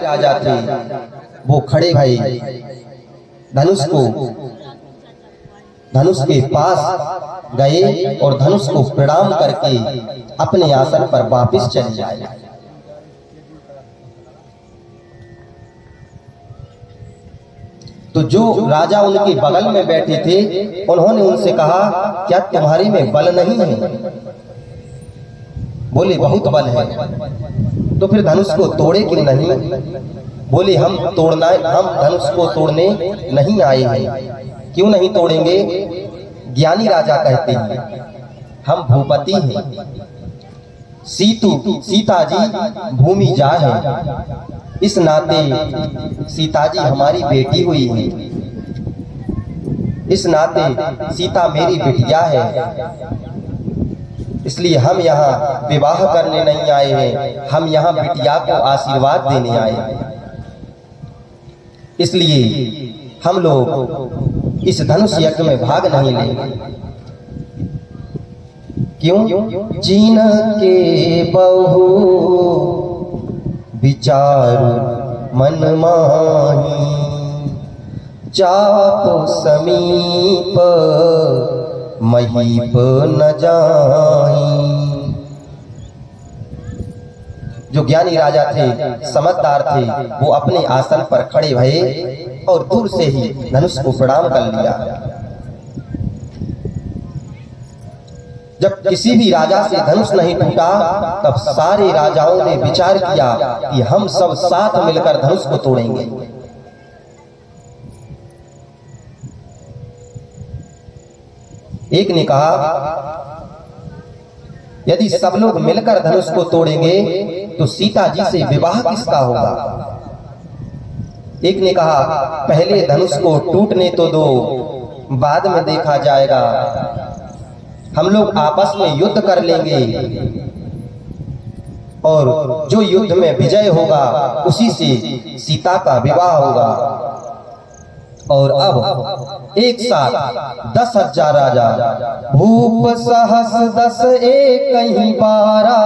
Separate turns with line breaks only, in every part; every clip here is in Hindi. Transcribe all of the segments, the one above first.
राजा थे वो खड़े भये धनुष के पास गए और धनुष को प्रणाम करके अपने आसन पर वापस चले आए। तो जो राजा उनके बगल में बैठे थे उन्होंने उनसे कहा, क्या तुम्हारे में बल नहीं है? बोले, बहुत बल है। तो फिर धनुष को तोड़े क्यों नहीं? बोले, हम धनुष को तोड़ने नहीं आए हैं। क्यों नहीं तोड़ेंगे? ज्ञानी राजा कहते हैं हम भूपति हैं, सीता जी भूमि जा है, इस नाते सीता जी हमारी बेटी हुई है, इस नाते सीता मेरी बिटिया है, इसलिए हम यहाँ विवाह करने नहीं आए हैं, हम यहाँ बिटिया को आशीर्वाद देने आए हैं। इसलिए हम लोग इस धनुष यज्ञ में भाग नहीं लेंगे। क्यों? चीन के बहु विचार मन माही, चाप समीप महीप न जाई। जो ज्ञानी राजा थे, समझदार थे, वो अपने आसन पर खड़े भये और दूर से ही धनुष को प्रणाम कर लिया। जब किसी भी राजा से धनुष नहीं टूटा तब सारे राजाओं ने विचार किया कि हम सब साथ मिलकर धनुष को तोड़ेंगे। एक ने कहा, यदि सब लोग मिलकर धनुष को तोड़ेंगे तो सीता जी से विवाह किसका होगा? एक ने कहा, पहले धनुष को टूटने तो दो, बाद में देखा जाएगा, हम लोग आपस में युद्ध कर लेंगे और जो युद्ध में विजय होगा उसी से सीता का विवाह होगा। और अब एक साथ 10,000 राजा, भूप सहस 10 एक कहीं 12,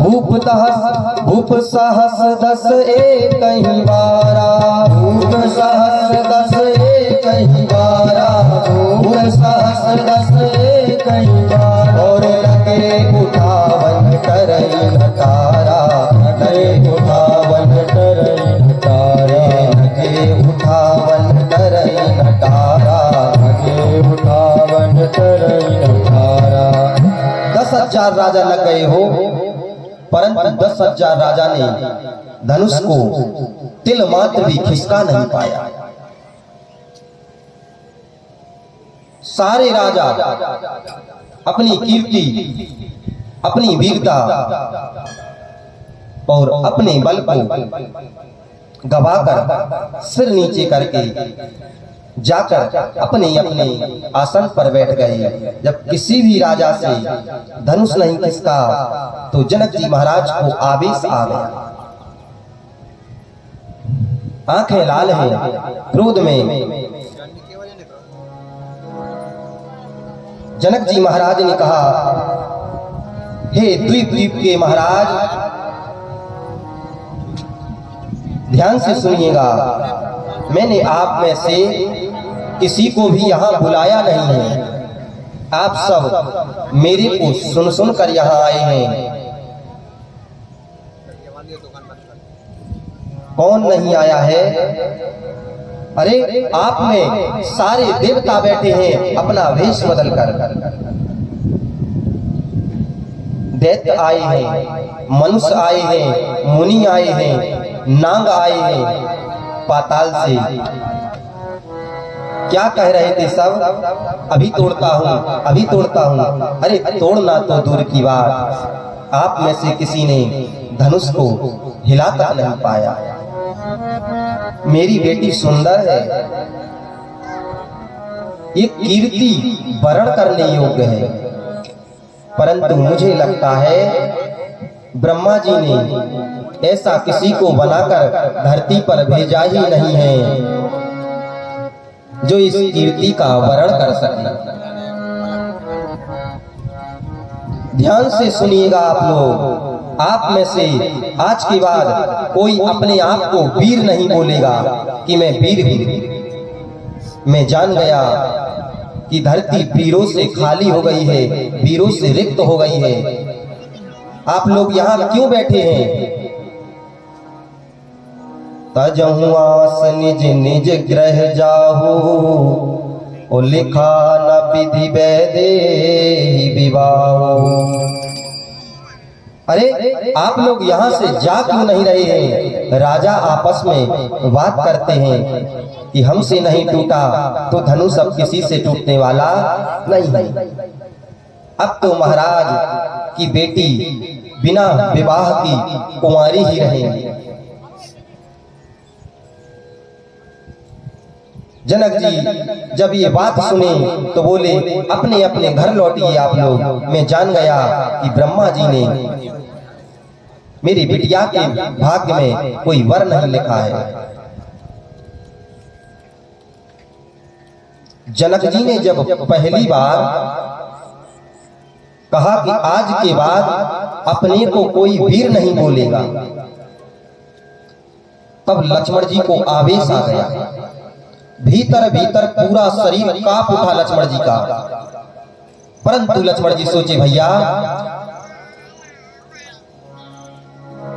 भूप सहस 10 एक कहीं 12, भूप सहस 10 एक कहीं 12, भूप सहस 10 एक कहीं 12। और लगे उठावन करई नटारा, लगे उठावन करई नटारा, लगे उठावन करई नटारा, लगे उठावन करई नटारा। 10,000 राजा लग गए हो, परंतु 10,000 राजा ने धनुष को तिल मात्र भी खिसका नहीं पाया। सारे राजा अपनी कीर्ति, अपनी वीरता और अपने बल को गवाकर सिर नीचे करके जाकर अपने अपने आसन पर बैठ गए। जब किसी भी राजा से धनुष नहीं खिसका तो जनक जी महाराज को आवेश आ गया। आंखें लाल हैं, क्रोध में जनक जी महाराज ने कहा, हे द्वीप के महाराज, ध्यान से सुनिएगा, मैंने आप में से किसी को भी यहाँ बुलाया नहीं है, आप सब मेरे को सुन सुन कर यहाँ आए हैं। कौन नहीं आया है? अरे आप में सारे देवता बैठे हैं अपना वेश बदल कर, दैत्य आए हैं, मनुष्य आए हैं, मुनि आए हैं, नाग आए हैं पाताल से। क्या कह रहे थे सब? अभी तोड़ता हूँ, अभी तोड़ता हूँ। अरे तोड़ना तो दूर की बात, आप में से किसी ने धनुष को हिला तक नहीं पाया। मेरी बेटी सुंदर है, ये कीर्ति वर्ण करने योग्य है, परंतु मुझे लगता है ब्रह्मा जी ने ऐसा किसी को बनाकर धरती पर भेजा ही नहीं है जो इस कीर्ति का वर्ण कर सके। ध्यान से सुनिएगा आप लोग, आप में से आज के बाद कोई अपने आप को वीर नहीं बोलेगा कि मैं वीर हूं। मैं जान गया कि धरती वीरों से खाली हो गई है, वीरों से रिक्त हो गई है। आप लोग यहाँ क्यों बैठे हैं? तजहु आस निज निज ग्रह जाहू, ओ लिखा न विधि वैदे विवाह। अरे आप लोग यहाँ से जा क्यों नहीं रहे हैं? राजा आपस में बात करते हैं कि हमसे नहीं टूटा तो धनुष अब किसी से टूटने वाला नहीं है। अब तो महाराज की बेटी बिना विवाह की कुंवारी ही रहेंगी। जनक जी जब ये बात सुने तो बोले, अपने अपने घर लौटिए आप लोग। मैं जान गया कि ब्रह्मा जी ने मेरी बिटिया के भाग्य में कोई वर नहीं लिखा है। जनक जी ने जब पहली बार कहा कि आज के बाद अपने को कोई वीर नहीं बोलेगा, तब लक्ष्मण जी को आवेश आ गया। भीतर भीतर पूरा शरीर कांप उठा लक्ष्मण जी का। परंतु लक्ष्मण जी सोचे, भैया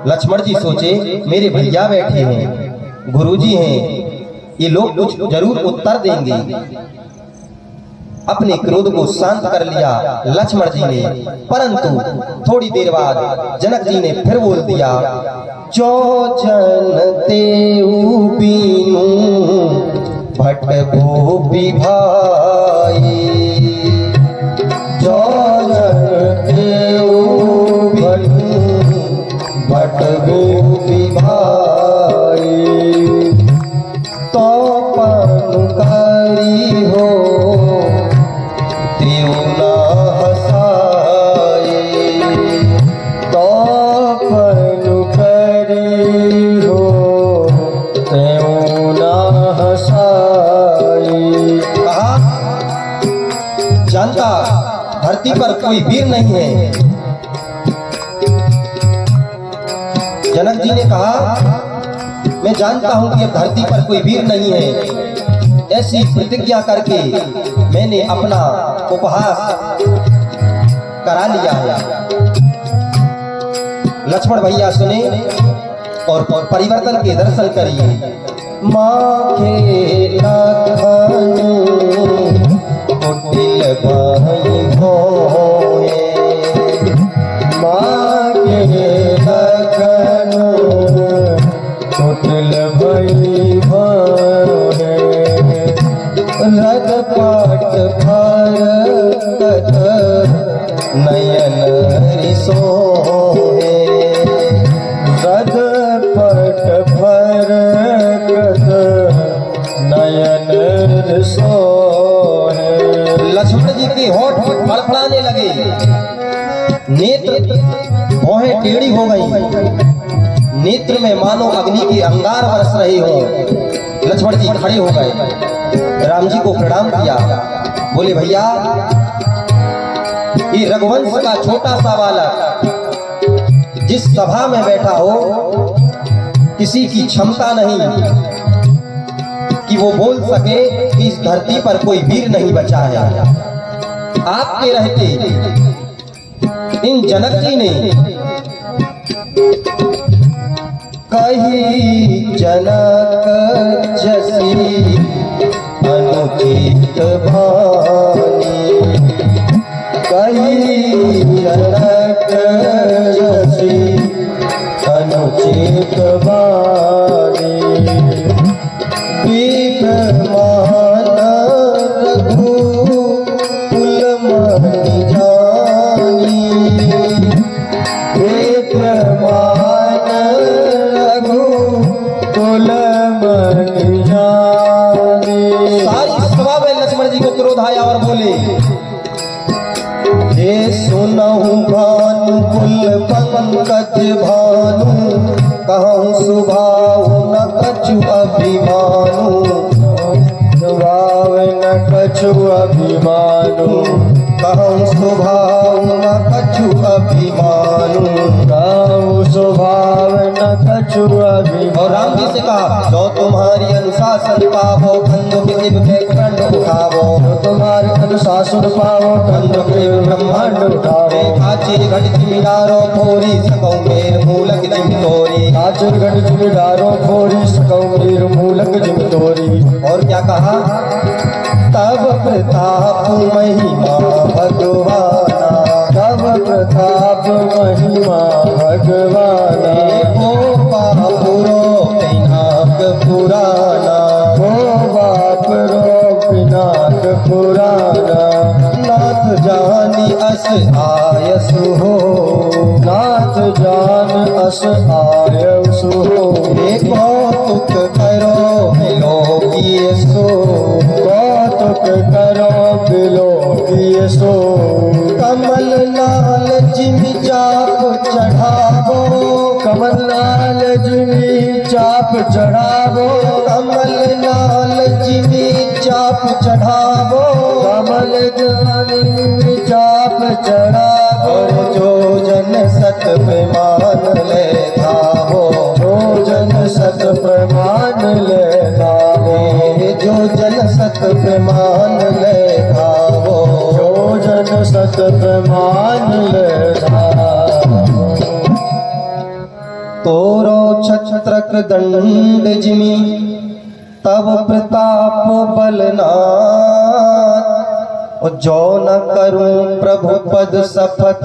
लक्ष्मण जी सोचे मेरे भैया बैठे हैं, गुरुजी हैं, ये लोग कुछ जरूर उत्तर देंगे। अपने क्रोध को शांत कर लिया लक्ष्मण जी ने। परंतु थोड़ी देर बाद जनक जी ने फिर बोल दिया, जो जन तेऊ बीनू भट भूपि भाई, जो जन तेऊ भट भूपि भाई, तो पनु करी हो त्यों न हसाए, तो पनु करी हो त्यों न हसाए। कहा जानता धरती पर कोई वीर नहीं है। जनक जी ने कहा मैं जानता हूं कि अब धरती पर कोई वीर नहीं है। ऐसी प्रतिज्ञा करके मैंने अपना उपहास करा लिया है। लक्ष्मण भैया सुने और परिवर्तन के दर्शन करिए। माँ के लखनऊ कुटिल भाई भोए, माँ के लखनऊ कुटिल भाई भोए, रद पाट भारत नयन रिसोहे, रद पट भरत नयन रिसोहे। लक्ष्मण जी के होठ फड़फड़ाने लगे, नेत्र भौहें टेढ़ी हो गई, नेत्र में मानो अग्नि के अंगार बरस रहे हो। लक्ष्मण जी खड़े हो गए, राम जी को प्रणाम किया। बोले भैया ये रघुवंश का छोटा सा बालक जिस सभा में बैठा हो, किसी की क्षमता नहीं कि वो बोल सके कि इस धरती पर कोई वीर नहीं बचा है। आपके रहते इन जनक जी ने कही जनक जसी अनुचित भानी, कही जनक जसी अनुचित भानी, विद्यमान रघु कुल मणि जानी, विद्यमान रघु कुल मणि जानी। सारी सभा में लक्ष्मण जी को क्रोध आया और बोले, हे सुनहु भानु कुल पंकज भानु, कहूँ सुभाव न कछु अभिमानु, सुभाव न कछु अभिमानु, कहूँ स्वभाव न कछु अभिमानु,
कहूँ स्वभाव न कछु अभिमानु।
और राम जी से कहा जो तुम्हारी अनुशासन पावो खंड ब्रह्मांड उठावो,
जो तुम्हारे अनुशासन पावो खंड ब्रह्मांड उठावो।
काचिर घट जिमिदारो फोरी सकौ मेर मूलक जिमतोरी,
काचिर घट जिमिदारो फोरी सकौ मेर मूलक जिमतोरी।
और क्या कहा तब प्रताप महिमा भगवाना,
तब प्रताप महिमा भगवाना।
देखो पापुरो पिनाक पुराना,
हो बाप रो पिनाक पुराना।
नाथ जानी अस आयसु हो,
नाथ जान अस आयसु हो।
देखो तुक करो मिलो किए सो,
कौतुक करो बिलो किए सो।
कमल लाल जिमि चाप चढ़ावो,
कमल लाल जिमी चाप चढ़ावो,
कमल लाल जिमि चाप चढ़ावो,
कमल जिमी चाप चढ़ावो।
और जो जन सत प्रमाण ले धावो,
जो जन सत प्रमाण ले धावो,
जो जन सत प्रमाण ले धावो,
जो जन सत प्रमाण ले धावो।
तोरो छत्रक दंड जिमि तब प्रताप बलनाथ, और जो न करूं प्रभु पद शपथ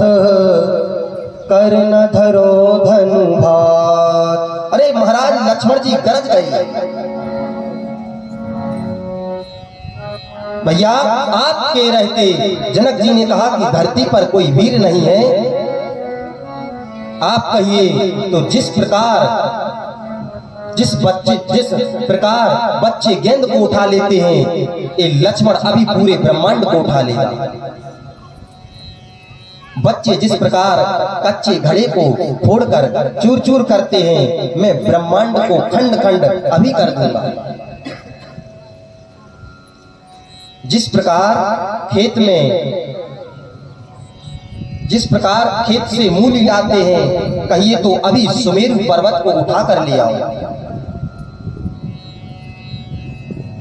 कर न धरो धनुभात। अरे महाराज लक्ष्मण जी गरज गए, भैया आपके रहते जनक जी ने कहा कि धरती पर कोई वीर नहीं है, आप कहिए तो जिस प्रकार बच्चे गेंद को उठा लेते हैं, ये लक्ष्मण अभी पूरे ब्रह्मांड को उठा लेगा। बच्चे जिस प्रकार कच्चे घड़े को फोड़कर चूर चूर करते हैं, मैं ब्रह्मांड को खंड खंड अभी कर दूंगा। जिस प्रकार खेत से मूली लाते हैं, कहिए तो अभी सुमेरु पर्वत को उठा कर ले आओ,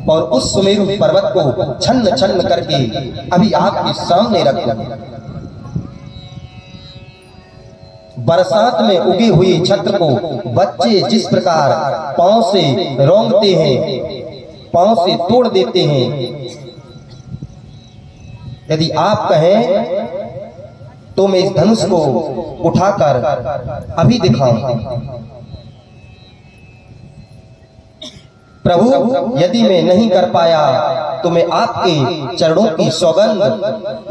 और उस सुमेरु पर्वत को छन्न छन्न करके अभी आपके सामने रखो। बरसात में उगी हुई छत्र को बच्चे जिस प्रकार पांव से रोंगते हैं, पांव से तोड़ देते हैं, यदि आप कहें तो मैं इस धनुष को उठाकर अभी दिखाऊं। प्रभु यदि मैं नहीं कर पाया तो मैं आपके चरणों की सौगंध,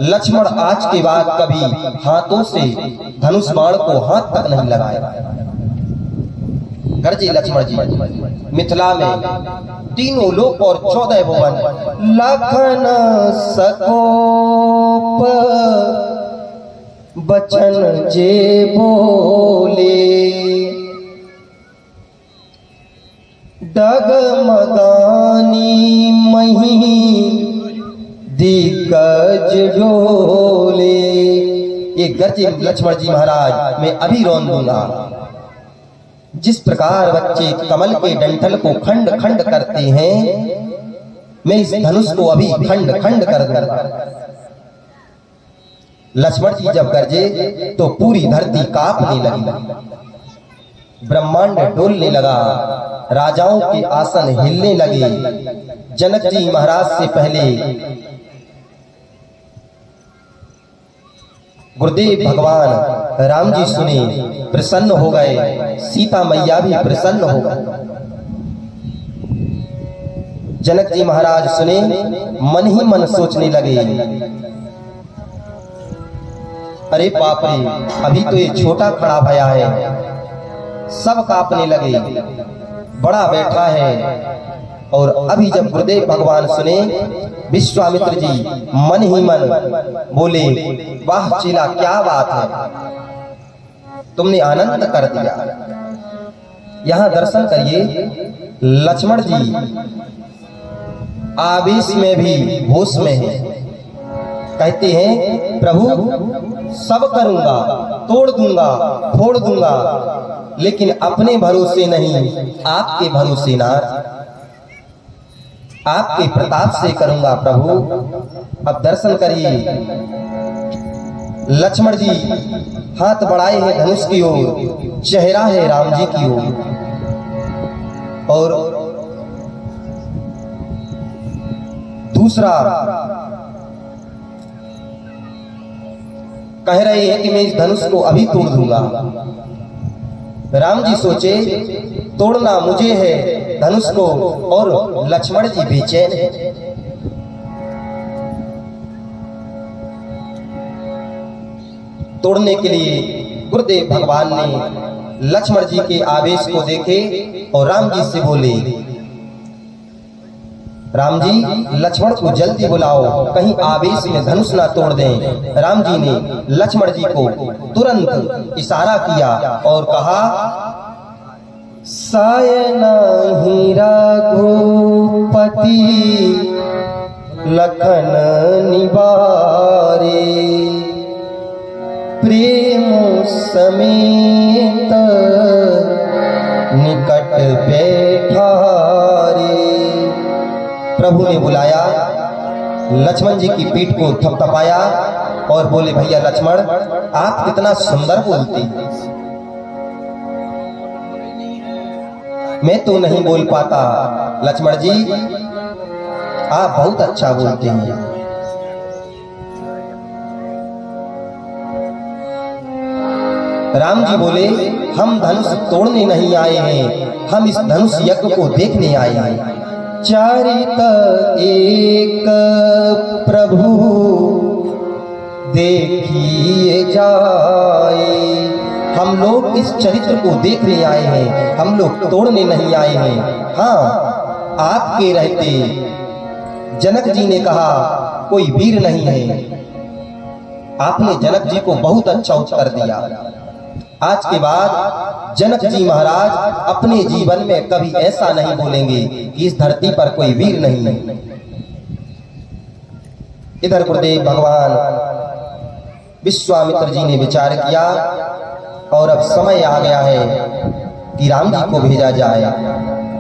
लक्ष्मण आज के बाद कभी हाथों से धनुष बाण को हाथ तक नहीं लगाएगा। गर्जे लक्ष्मण जी। मिथिला में तीनों लोक और 14 भुवन लखन सकोप बचन जे बोले, डगमगानी मही दिग्गज डोले। ये गर्जे लक्ष्मण जी महाराज, मैं अभी रोन दूंगा। जिस प्रकार बच्चे कमल के डंठल को खंड खंड करते हैं, मैं इस धनुष को अभी खंड खंड कर दूंगा। लक्ष्मण जी जब गरजे तो पूरी धरती कांपने लगी, ब्रह्मांड डोलने लगा, राजाओं के आसन हिलने लगे। जनक जी महाराज से पहले गुरुदेव भगवान राम जी सुने, प्रसन्न हो गए, सीता मैया भी प्रसन्न हो गए। जनक जी महाराज सुने, मन ही मन सोचने लगे, अरे बाप रे, अभी तो ये छोटा खड़ा भया है, सब कांपने लगे, बड़ा बैठा है। और अभी जब गुरुदेव भगवान सुने, विश्वामित्र जी मन ही मन बोले, वाह चीला क्या बात है, तुमने आनंद कर दिया। यहां दर्शन करिए, लक्ष्मण जी आवेश में भी होश में है। कहते हैं प्रभु सब करूंगा, तोड़ दूंगा, फोड़ दूंगा, लेकिन अपने भरोसे नहीं, आपके भरोसे ना, आपके प्रताप से करूंगा प्रभु। अब दर्शन करिए, लक्ष्मण जी हाथ बढ़ाए हैं धनुष की ओर, चेहरा है राम जी की ओर, और दूसरा कह रहे हैं कि मैं इस धनुष को अभी तोड़ दूंगा। राम जी सोचे तोड़ना मुझे है धनुष को, और लक्ष्मण जी बेचैन हैं। तोड़ने के लिए गुरुदेव भगवान ने लक्ष्मण जी के आवेश को देखे और राम जी से बोले, राम जी लक्ष्मण को जल्दी बुलाओ, कहीं आवेश में धनुष ना तोड़ दें। राम जी ने लक्ष्मण जी को तुरंत इशारा किया और कहा, सायना ही रघुपति लखन निवारे, प्रेम समेत निकट बैठारे। प्रभु ने बुलाया, लक्ष्मण जी की पीठ को थपथपाया और बोले, भैया लक्ष्मण आप कितना सुंदर बोलते, मैं तो नहीं बोल पाता। लक्ष्मण जी आप बहुत अच्छा बोलते हैं। राम जी बोले, हम धनुष तोड़ने नहीं आए हैं, हम इस धनुष यज्ञ को देखने आए हैं। चारित एक प्रभु देखिए जाए, हम लोग इस चरित्र को देखने आए हैं, हम लोग तोड़ने नहीं आए हैं। हाँ, आपके रहते जनक जी ने कहा कोई वीर नहीं है, आपने जनक जी को बहुत अच्छा उत्तर दिया। आज के बाद जनक जी महाराज अपने जीवन में कभी ऐसा नहीं बोलेंगे कि इस धरती पर कोई वीर नहीं है। इधर गुरुदेव भगवान विश्वामित्र जी ने विचार किया और अब समय आ गया है कि राम जी को भेजा जाए।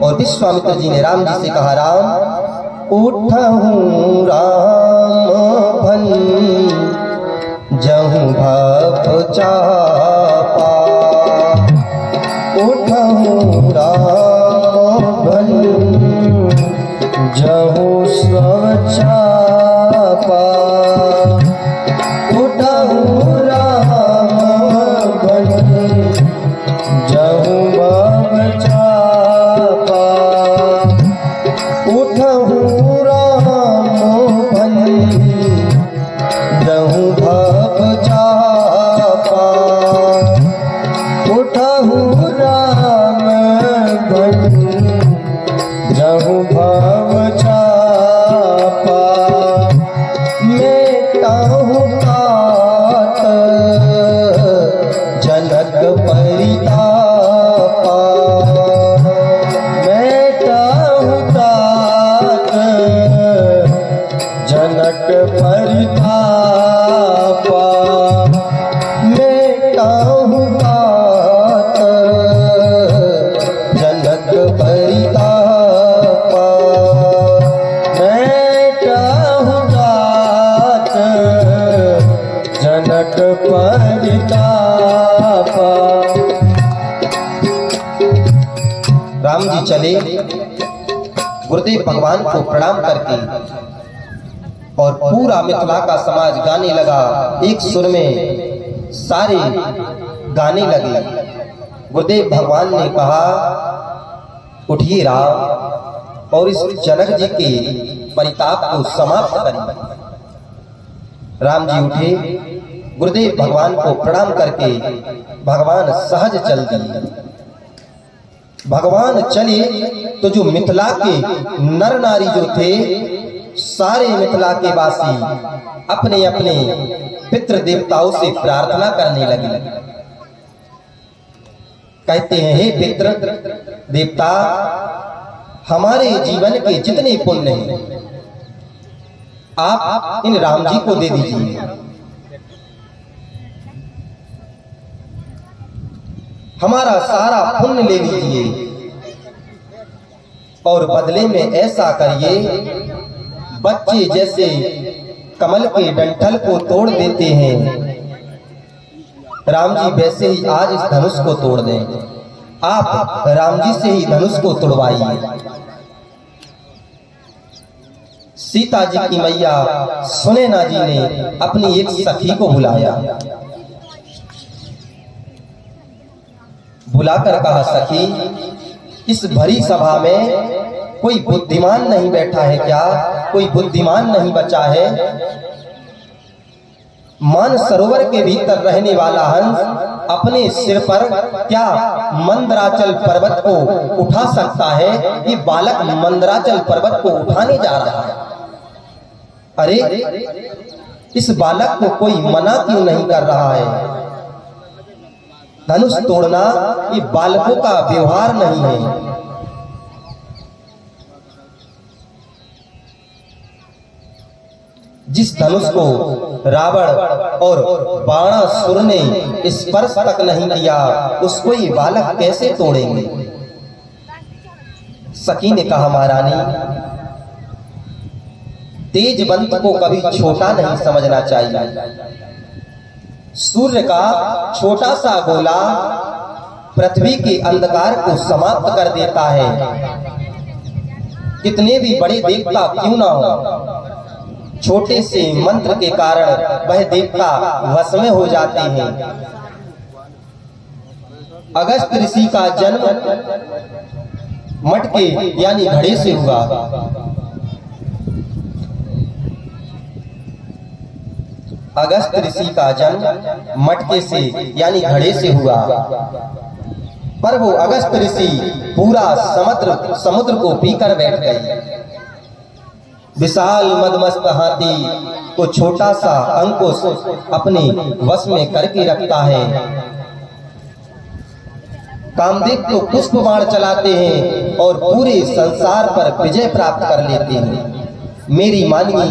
और विश्वामित्र जी ने राम जी से कहा, राम उठहूं राम भन जहूं भव चापा, उठहूं राम भन जहूं स्व चापा, उठहूं राम भन जहूं भव चापा, उठहूं राम भन जहूं भव चापा, उठहूं राम भन जहूं भव चापा, मेटाहूं तात जनक परितापा, मेटाहूं तात जनक परितापा, मेटाहूं तात जनक परितापा, मेटाहूं तात जनक परितापा। राम जी चले, गुरुदेव भगवान को प्रणाम करके, और पूरा मिथिला का समाज गाने लगा, एक सुर में सारे गाने लगे। गुरुदेव भगवान ने कहा, उठिए राम और इस जनक जी के परिताप को समाप्त करिए। राम जी उठे, गुरुदेव भगवान को प्रणाम करके भगवान सहज चल दिए। भगवान चले तो जो मिथिला के नर नारी जो थे, सारे मिथिला के वासी अपने अपने पितृ देवताओं से प्रार्थना करने लगे। कहते हैं, हे पितृ देवता, हमारे जीवन के जितने पुण्य हैं आप इन राम जी को दे दीजिए। हमारा सारा पुण्य ले लीजिए और बदले में ऐसा करिए, बच्चे जैसे कमल के डंठल को तोड़ देते हैं, राम जी वैसे ही आज इस धनुष को तोड़ दें। आप राम जी से ही धनुष को तोड़वाइए। सीता जी की मैया सुनैना जी ने अपनी एक सखी को बुलाया, बुलाकर कहा, सखी इस भरी सभा में कोई बुद्धिमान नहीं बैठा है क्या? कोई बुद्धिमान नहीं बचा है? मान सरोवर के भीतर रहने वाला हंस अपने सिर पर क्या मंदराचल पर्वत को उठा सकता है? ये बालक मंदराचल पर्वत को उठाने जा रहा है। अरे इस बालक को कोई मना क्यों नहीं कर रहा है? धनुष तोड़ना ये बालकों का व्यवहार नहीं है। जिस धनुष को रावण और बाणासुर ने स्पर्श तक नहीं किया, उसको ये बालक कैसे तोड़ेंगे? सखी ने कहा, महारानी तेजवंत को कभी छोटा नहीं समझना चाहिए। सूर्य का छोटा सा गोला पृथ्वी के अंधकार को समाप्त कर देता है। कितने भी बड़े देवता क्यों ना हो, छोटे से मंत्र के कारण वह देवता वश में हो जाते हैं। अगस्त ऋषि का जन्म मटके यानी घड़े से हुआ। अगस्त ऋषि का जन्म मटके से यानी घड़े से हुआ, पर वो अगस्त ऋषि पूरा समुद्र को पीकर बैठ गए। विशाल मदमस्त हाथी को छोटा सा अंकुश अपने वश में करके रखता है। कामदेव तो पुष्प बाण चलाते हैं और पूरे संसार पर विजय प्राप्त कर लेते हैं। मेरी मानिए,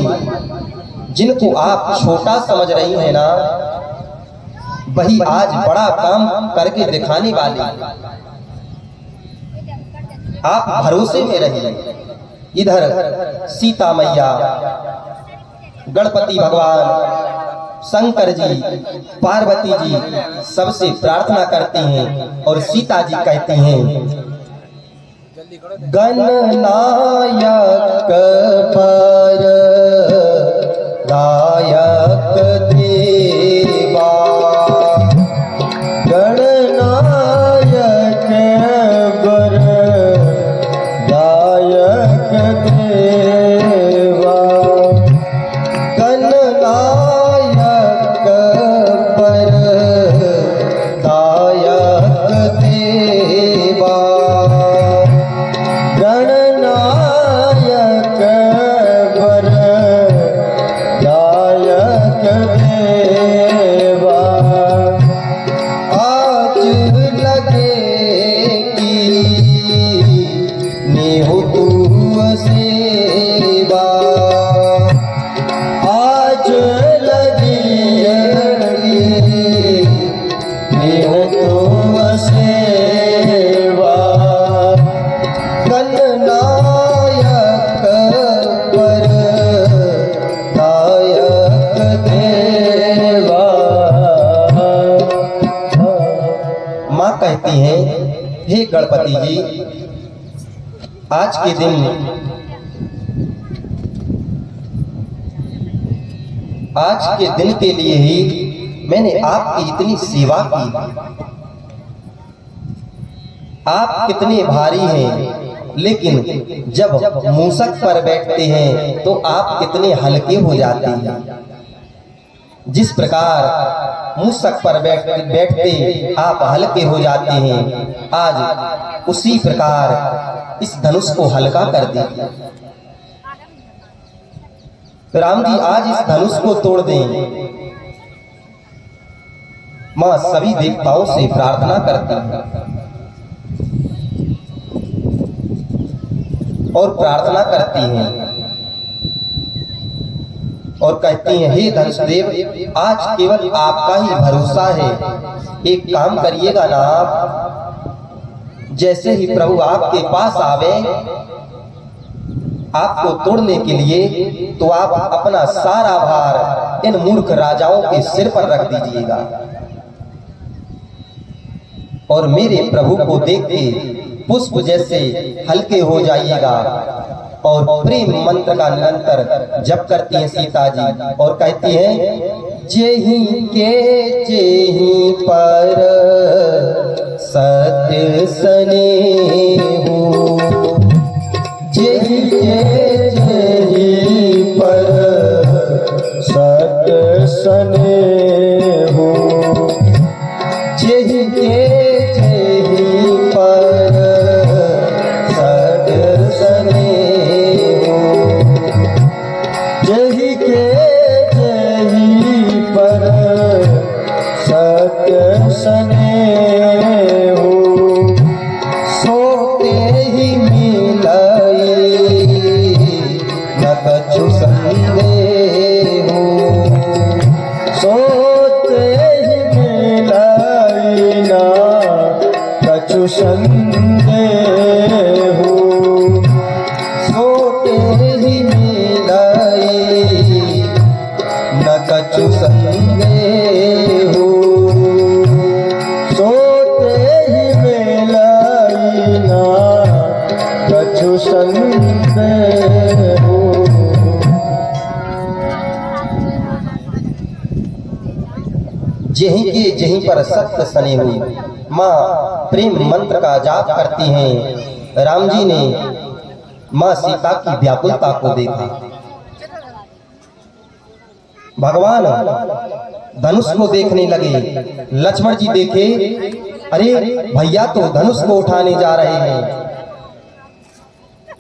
जिनको आप छोटा समझ रही हैं ना, वही आज बड़ा काम करके दिखाने वाले। आप भरोसे में रहिए। इधर सीता मैया, गणपति भगवान, शंकर जी, पार्वती जी सबसे प्रार्थना करती हैं और सीता जी कहती हैं, गणनायक पर दायक देवा, गणनायक बर दायक देवा, गणनायक पर दायक देवा, गणनायक बर दायक देवा, आज लगेगी नेहु तू सेवा, आज लगेगी नेहु तू सेवा, गणनायक पर दायक देवा। माँ कहती हैं, हे गणपति जी, आज के दिन के लिए ही मैंने आपकी इतनी सेवा की। आप कितने भारी हैं, लेकिन जब मूसक पर बैठते हैं तो आप कितने हल्के हो जाते हैं। जिस प्रकार मूसक पर बैठते आप हल्के हो जाते हैं, आज उसी प्रकार इस धनुष को हल्का कर दीजिए। राम जी आज इस धनुष को तोड़ दें। मां सभी देवताओं से प्रार्थना करती है और प्रार्थना करती हैं, और कहती हैं, हे धनुषदेव, आज केवल आपका ही भरोसा है, एक काम करिएगा ना आप, जैसे ही प्रभु आपके पास आवे आपको तोड़ने के लिए, तो आप अपना सारा भार इन मूर्ख राजाओं के सिर पर रख दीजिएगा और मेरे प्रभु को देख के पुष्प जैसे हल्के हो जाइएगा। और प्रेम मंत्र का निरंतर जप करती हैं सीता जी और कहती हैं, जेहि के जेहि पर सत्य स्नेहु,
जेहि के जेहि पर सत्य स्नेहु,
जेहि के जेहि पर सत्य स्नेहु,
जेहि के जेहि पर सत्य स्नेहु,
सो तेहि मिलई न कछु संदेहु,
सो तेहि मिलाई ना कछु संदेहु,
सो तेहि मिलई न कछु संदेहु,
सो तेहि मिलाई ना कछु संदेहु।
जेहि के जेहि पर सत्य स्नेहु, माँ प्रेम मंत्र का जाप करती हैं। राम जी ने माँ सीता की व्याकुलता को देखा, भगवान धनुष को देखने लगे। लक्ष्मण जी देखे, अरे भैया तो धनुष को उठाने जा रहे हैं,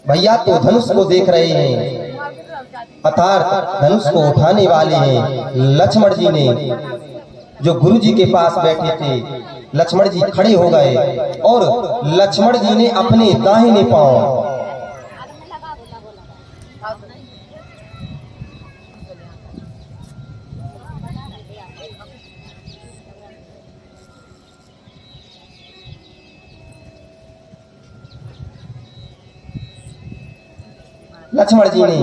भैया तो धनुष को देख रहे हैं, अर्थात धनुष को उठाने वाले हैं। लक्ष्मण जी ने, जो गुरु जी के पास बैठे थे, लक्ष्मण जी खड़े हो गए और लक्ष्मण जी ने अपने दाहिने पांव लक्ष्मण जी ने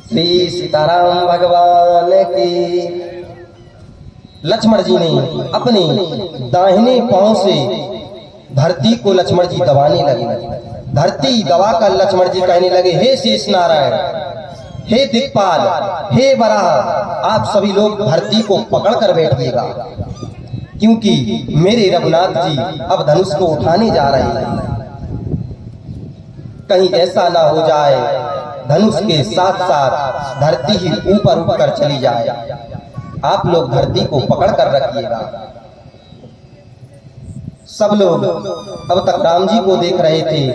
श्री सीताराम भगवान की। लक्ष्मण जी ने अपने दाहिने पांव से धरती को लक्ष्मण जी दबाने लगे। धरती दबाकर लक्ष्मण जी कहने लगे, हे शेष नारायण, हे दिक्पाल, हे वराह, आप सभी लोग धरती को पकड़ कर बैठिएगा, क्योंकि मेरे रघुनाथ जी अब धनुष को उठाने जा रहे हैं। कहीं ऐसा ना हो जाए धनुष के साथ साथ धरती ही ऊपर उठकर चली जाए। आप लोग धरती को पकड़ कर रखिएगा। सब लोग अब तक राम जी को देख रहे थे,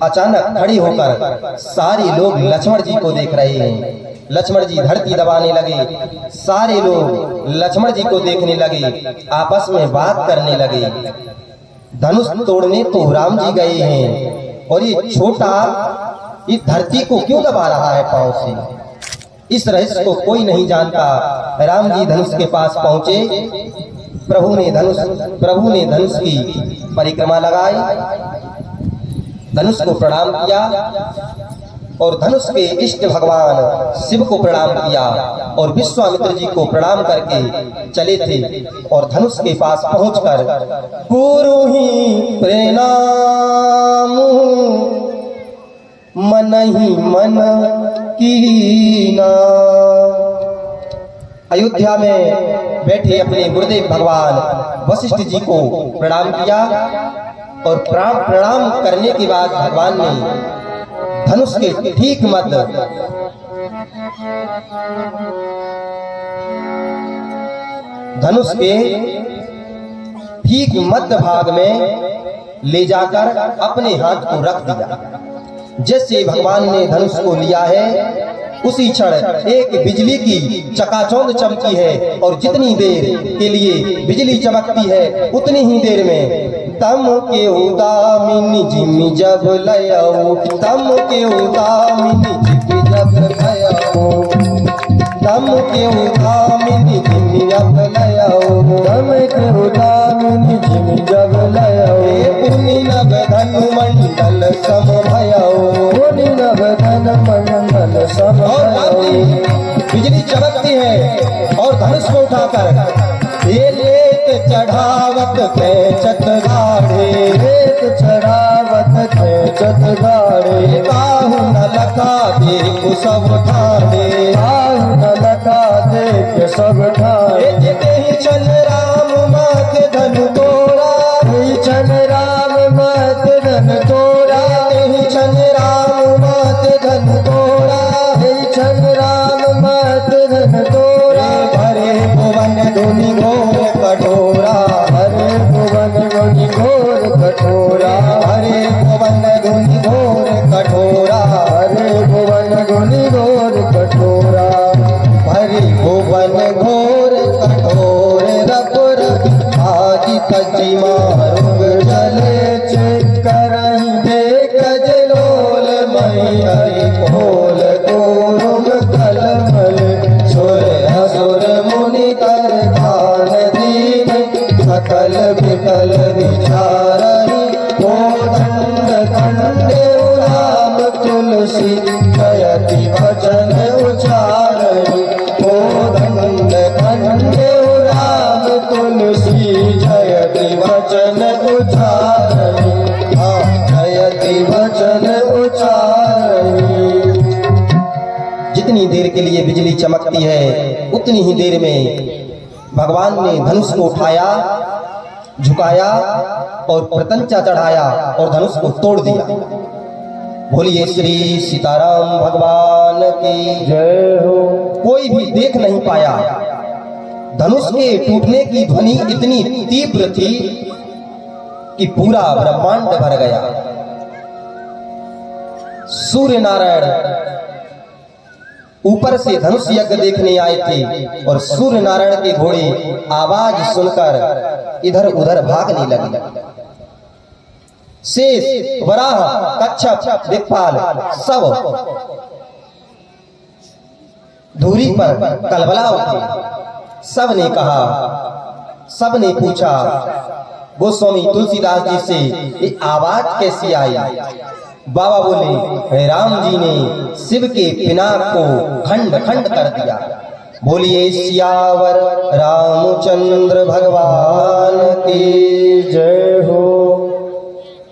अचानक खड़े होकर सारे लोग लक्ष्मण जी को देख रहे हैं। लक्ष्मण जी धरती दबाने लगे, सारे लोग लक्ष्मण जी को देखने लगे, आपस में बात करने लगे। धनुष तोड़ने तो राम जी गए हैं और ये छोटा इस धरती को क्यों दबा रहा है पांव से? इस रहस्य को कोई नहीं जानता। राम जी धनुष के पास पहुंचे, प्रभु ने धनुष की परिक्रमा लगाई, धनुष को प्रणाम किया और धनुष के इष्ट भगवान शिव को प्रणाम किया और विश्वामित्र जी को प्रणाम करके चले थे। और धनुष के पास पहुंचकर गुरु ही प्रणाम मन ही मन कीना। अयोध्या में बैठे अपने गुरुदेव भगवान वशिष्ठ जी को प्रणाम किया और प्रणाम करने के बाद भगवान ने धनुष के ठीक मध्य धनुष के ठीक मध्य भाग में ले जाकर अपने हाथ को रख दिया। जैसे भगवान ने धनुष को लिया है, उसी क्षण एक बिजली की चकाचौंध चमकी है और जितनी देर के लिए बिजली चमकती है उतनी ही देर में तम के उदामिनी जिमी जब लयाओ, तम के उदामिनी जिमी जब लयाओ, तम के उदामिनी जिमी जब लयाओ,
तम के उदामिनी जिमी जब लयाओ,
पुनि नव धनु मंडल सम भयाओ,
पुनि नव धन मंडल सम भयाओ।
बिजली चमकती है और धनुष को उठाकर ये लेत चढ़ावत खेचत गाढ़े,
लेत चढ़ावत खेचत गाढ़े,
काहू न लखा देखु सब ठाणे,
काहू न लखा देख सब ठाणे।
जेते ही चल राम माथे धनु तोड़ा,
ही छन राम मत धन तोड़ा,
जेते ही चल राम माथे धनु तोड़ा,
ही छन राम मत धन तोड़ा।
भरे भुवन धुनि घोर कठोरा,
हरे भुवन मुनि घोर कठोरा,
हरे भुवन धुनि घोर कठोरा,
हरे भुवन मुनि घोर कठोरा।
हरि भुवन घोर कठोर रपुर आदि तजी मारुग
चले करही देख जलोल मई हरि खोल गोरुम कलमल,
सुर असुर मुनि कर ध्यान दीन, सकल विकल विचारहि
ओ दंड खंडे राम तुलसी जयति भजन उचारहि, ओ दंड खंडे राम तुलसी जयति भजन उचारहि, जयति भजन उचारहि।
जितनी देर के लिए बिजली चमकती है उतनी ही देर में भगवान ने धनुष को उठाया, झुकाया और प्रतंचा चढ़ाया और धनुष को तोड़ दिया। बोलिए श्री सीताराम भगवान की
जय हो।
कोई भी देख नहीं पाया। धनुष के टूटने की ध्वनि इतनी तीव्र थी कि पूरा ब्रह्मांड भर गया। सूर्य नारायण ऊपर से धनुष यज्ञ देखने आए थे और सूर्य नारायण के घोड़े आवाज सुनकर इधर उधर भागने लगे। शेष, वराह, कच्छप, दिक्पाल सब धूरी पर कलबला उठे। सब ने कहा, सब ने पूछा गोस्वामी तुलसीदास जी से ये आवाज कैसी आई? बाबा बोले राम जी ने शिव के पिनाक को खंड खंड कर दिया। बोलिए सियावर रामचंद्र भगवान की
जय हो।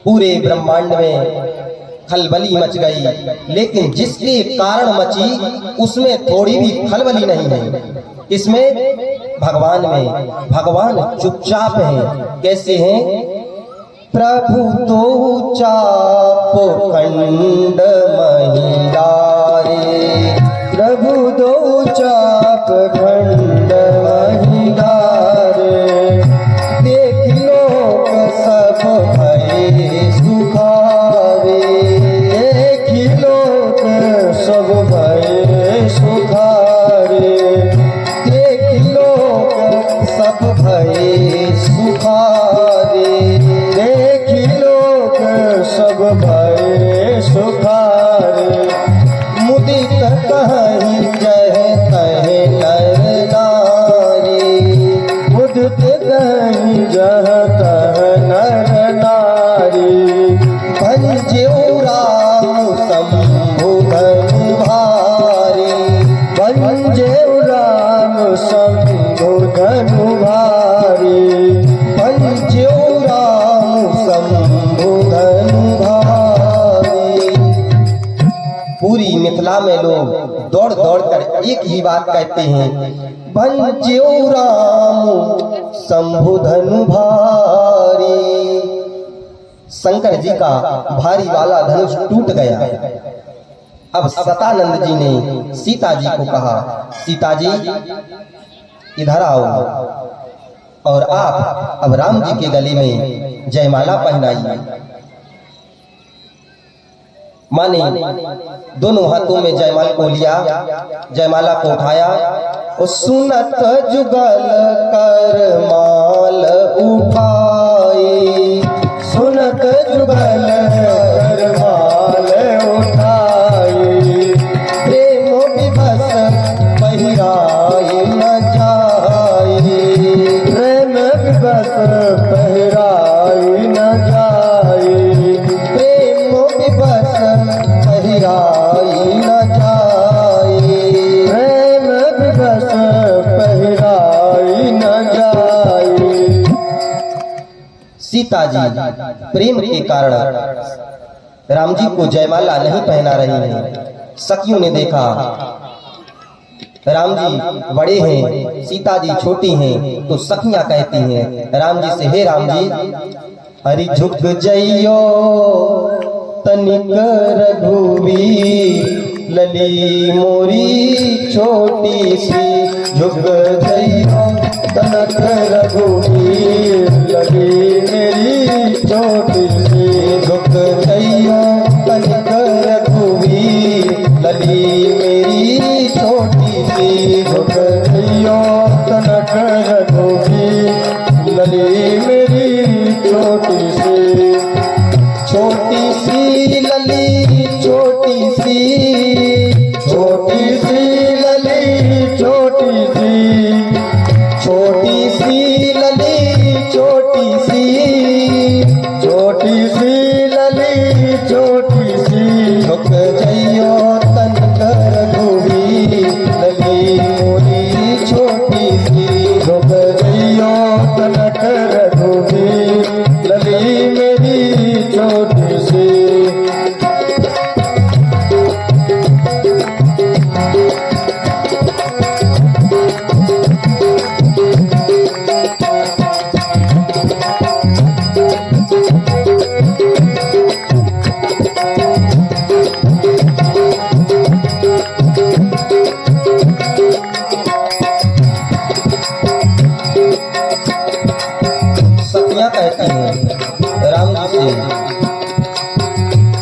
पूरे ब्रह्मांड में खलबली मच गई, लेकिन जिसके कारण मची उसमें थोड़ी भी खलबली नहीं है। इसमें भगवान में भगवान चुपचाप हैं। कैसे हैं? प्रभु तो चाप खंड महिंदारे,
प्रभु दो चाप खंड महिंदारे,
देख लोक सब भय सुखावे,
देख लोक सब भय सुखारे,
देख लोक सब भय सुखावे,
देख लोक सब भय सुखारे।
मुदित कहीं जय कहे नर नारी,
मुदित कहीं जह तह नर नारी,
भंज्यो राम शंभु धनु भारी,
भंजे राम शंभु धनु भारी,
भंज्यो राम शंभु धनु भारी। पूरी मिथिला में लोग दौड़ दौड़ कर एक ही बात कहते हैं, भंज्यो राम शंभु धनु भारी। शंकर जी का भारी वाला धनुष टूट गया। अब सतानंद जी ने सीता जी को कहा, सीता जी इधर आओ और आप अब राम जी के गले में जयमाला पहनाइए। माँ ने दोनों हाथों में जयमाल को लिया, जयमाला को उठाया और सुनत जुगल कर माल उठाई,
सुनत जुगल कर माल उठाई,
प्रेम विवश पहिराई न जाई,
प्रेम विवश पहिराई न जाई,
प्रेम विवश पहिराई न जाई।
प्रेम विवश पहिराई न जाई।
सीता जी प्रेम के कारण राम जी को जयमाला नहीं पहना रही हैं। सखियों ने देखा राम जी बड़े हैं, सीता जी छोटी हैं, तो सखियां कहती हैं राम जी से, हे राम जी हरि झुक जइयो तनिक रघुवीर, लली मोरी छोटी सी,
झुक जइयो तनक रघुवीर, लली मेरी छोटी सी,
झुक जइयो तनिक रघुवीर, लली मेरी छोटी सी,
झुक जइयो तनक रघुवीर, लली मेरी छोटी सी,
छोटी सी लली छोटी सी,
छोटी सी लली छोटी सी,
छोटी सी लली छोटी सी,
छोटी सी लली छोटी सी,
झुक जइयो तनिक रघुवीर, लली मोरी छोटी सी,
झुक जइयो तनक रघुवीर, लली मेरी छोटी सी।
सखियां कहती हैं राम जी से,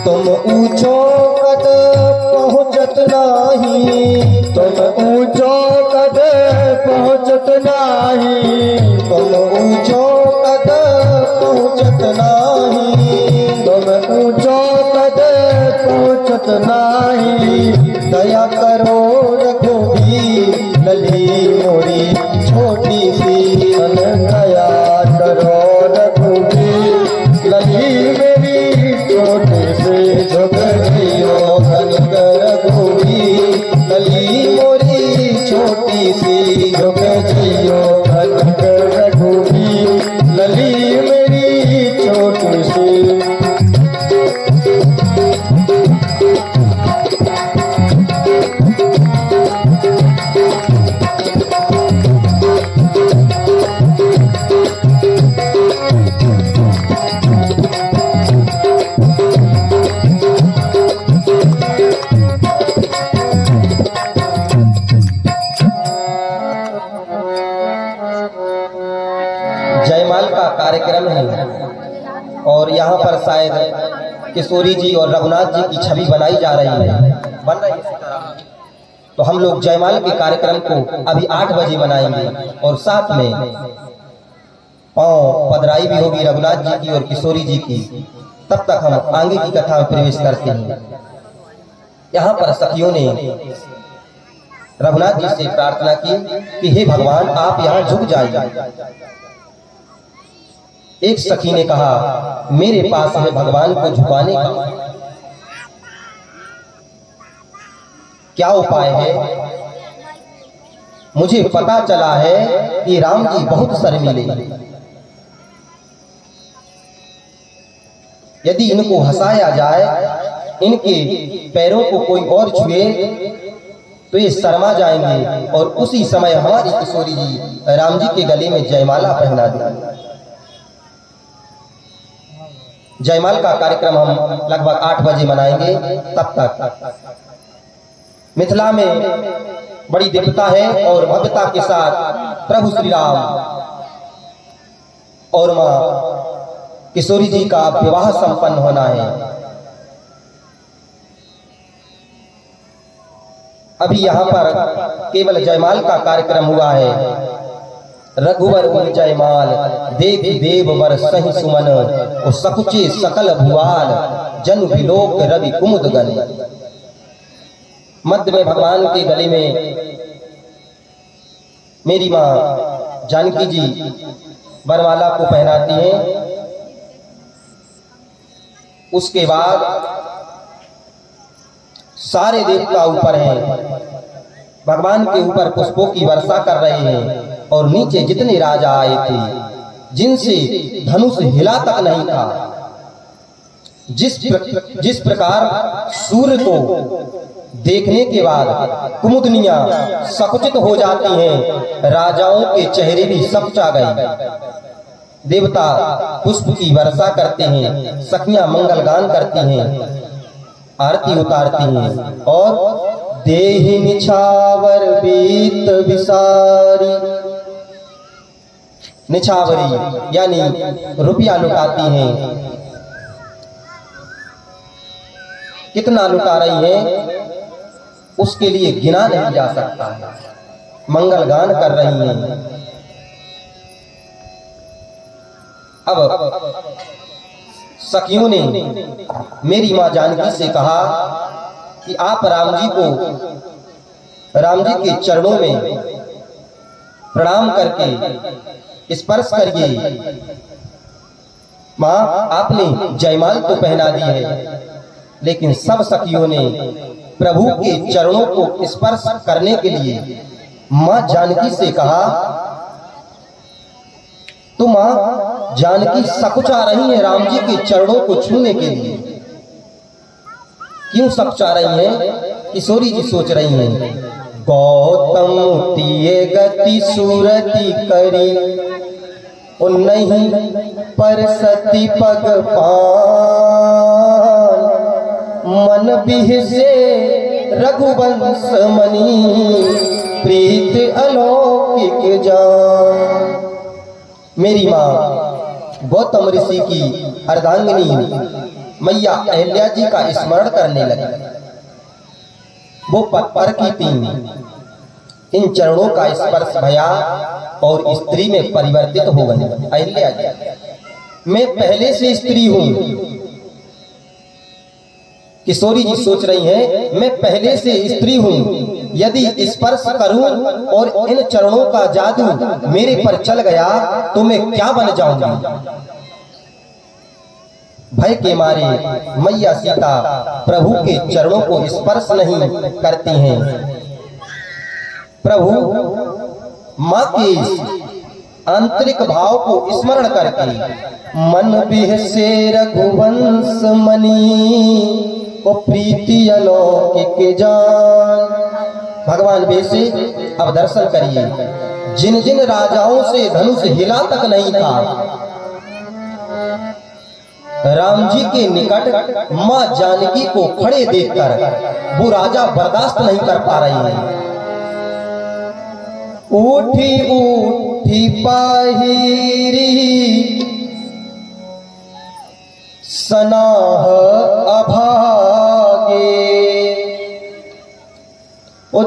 तुम ऊंचो कद पहुंचत नाही,
तुम ऊंचो कद पहुंचत नाही,
तुम ऊंचो कद पहुंचत नाही,
तुम ऊंचो कद पहुंचत नाही,
दया करो रघुवीर, लली मोरी छोटी सी,
तन दया करो रघुवीर, लली मेरी छोटी सी,
झुक जइयो तनिक रघुवीर, लली मोरी छोटी सी,
झुक जइयो तनक रघुवीर, लली मेरी छोटी सी।
जयमाल का कार्यक्रम है और यहाँ पर शायद किशोरी जी और रघुनाथ जी की छवि बनाई जा रही है, बन रही है। तो हम लोग जयमाल के कार्यक्रम को अभी 8 बजे बनाएंगे और साथ में पाँव पधराई भी होगी रघुनाथ जी की और किशोरी जी की। तब तक हम आगे की कथा में प्रवेश करते हैं। यहाँ पर सखियों ने रघुनाथ जी से प्रार्थना की कि हे भगवान आप यहाँ झुक जाइए। एक सखी ने कहा मेरे पास है भगवान को झुकाने का क्या उपाय है? मुझे पता चला है कि राम जी बहुत शर्मीले, यदि इनको हंसाया जाए, इनके पैरों को कोई और छुए तो ये शर्मा जाएंगे और उसी समय हमारी किशोरी जी राम जी के गले में जयमाला पहना देंगे। जयमाल का कार्यक्रम हम लगभग 8 बजे मनाएंगे। तब तक मिथिला में बड़ी दिव्यता है और भव्यता के साथ प्रभु श्री राम और मां किशोरी जी का विवाह संपन्न होना है। अभी यहाँ पर केवल जयमाल का कार्यक्रम हुआ है। रघुवर उन जयमाल देव देव वर सही सुमन और सकुचे सकल भुआल जन विलोक रवि कुमुद गन। मध्य में भगवान के गले में मेरी माँ जानकी जी वरमाला को पहनाती हैं। उसके बाद सारे देवता ऊपर हैं, भगवान के ऊपर पुष्पों की वर्षा कर रहे हैं और नीचे जितने राजा आए थे जिनसे धनुष हिला तक नहीं था, जिस प्रकार सूर्य को देखने के बाद कुमुदनियां सकुचित हो जाती हैं, राजाओं के चेहरे भी सकुचा गए। देवता पुष्प की वर्षा करते हैं, सखियां मंगल गान करती हैं, आरती उतारती हैं और देहि निछावर बीत विसारी, निछावरी यानी रुपया लुटाती हैं। कितना लुटा रही हैं उसके लिए गिना नहीं जा सकता है। मंगल गान कर रही हैं। अब सखियों ने मेरी मां जानकी से कहा कि आप राम जी के चरणों में प्रणाम करके स्पर्श करिए। मां, आपने जयमाल तो पहना दी है, लेकिन सब सखियों ने प्रभु के चरणों को स्पर्श करने के लिए मां जानकी से कहा, तो मां जानकी सकुचा रही है राम जी के चरणों को छूने के लिए। क्यों सकुचा रही हैं? किशोरी जी सोच रही हैं, गौतम तिये गति सूरति करी और नहीं पर सती पग पान, मन बिह से रघुवंश मणि प्रीत अलौकिक जान। मेरी मां गौतम ऋषि की अर्धांगिनी मैया अहिल्या जी का स्मरण करने लगी। वो पत्थर की थी, इन चरणों का स्पर्श भया और स्त्री में परिवर्तित हो गई। अहिल्या जी, मैं पहले से स्त्री हूं। किशोरी जी सोच रही हैं, मैं पहले से स्त्री हूं, यदि स्पर्श करूं और इन चरणों का जादू मेरे पर चल गया तो मैं क्या बन जाऊंगी। भय के मारे मैया सीता प्रभु के चरणों को स्पर्श नहीं करती हैं। प्रभु मां के आंतरिक भाव को स्मरण करके मन बिह से रघुवंश मणि और प्रीति अलौकिक जान। भगवान वैसे अब दर्शन करिए, जिन जिन राजाओं से धनुष हिला तक नहीं था, राम जी के निकट मां जानकी को खड़े देखकर वो राजा बर्दाश्त नहीं कर पा रही है। उठी उठी पाहिरी सनाह अभागे,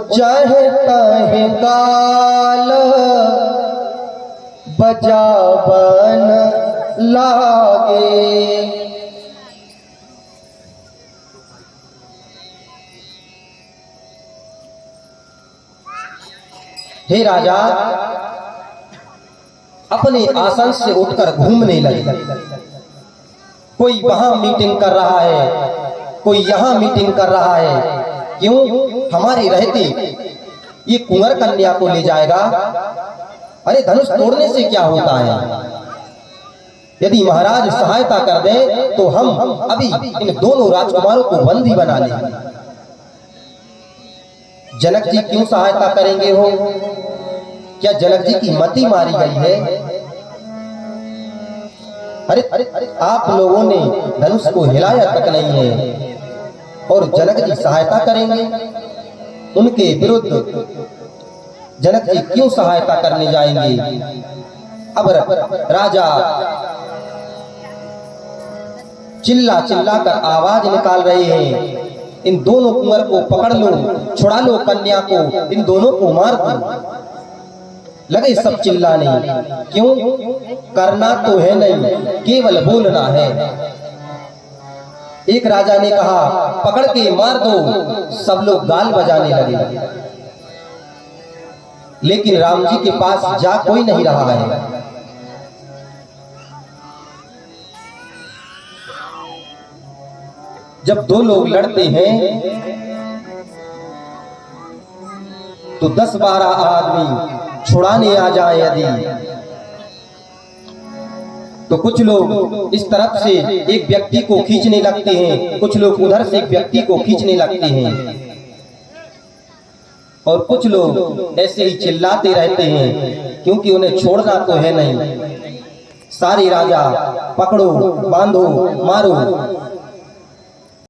चाहे तहे काल बजावन लागे। हे राजा, अपने आसन से उठकर घूमने लगे। कोई वहां मीटिंग कर रहा है, कोई यहां मीटिंग कर रहा है। क्यों? हमारे रहते ये कुंवर कन्या को ले जाएगा। अरे धनुष तोड़ने से क्या होता है? यदि महाराज सहायता कर दे तो हम अभी इन दोनों राजकुमारों को बंदी बना लेंगे। जनक जी क्यों सहायता करेंगे हो? क्या जनक जी की मति मारी गई है? अरे आप लोगों ने धनुष को हिलाया तक नहीं है और जनक जी सहायता करेंगे। उनके विरुद्ध जनक जी क्यों सहायता करने जाएंगे? अब राजा चिल्ला चिल्ला कर आवाज निकाल रहे हैं, इन दोनों कुंवर को पकड़ लो, छुड़ा लो कन्या को, इन दोनों को मार दो। लगे सब चिल्लाने, क्यों? करना तो है नहीं, केवल बोलना है। एक राजा ने कहा पकड़ के मार दो, सब लोग गाल बजाने लगे। लेकिन राम जी के पास जा कोई नहीं रहा है। जब दो लोग लड़ते हैं तो 10-12 आदमी छुड़ाने आ जाए यदि, तो कुछ लोग इस तरफ से एक व्यक्ति को खींचने लगते हैं, कुछ लोग उधर से एक व्यक्ति को खींचने लगते हैं, और कुछ लोग ऐसे ही चिल्लाते रहते हैं, क्योंकि उन्हें छोड़ना तो है नहीं। सारे राजा पकड़ो, बांधो, मारो।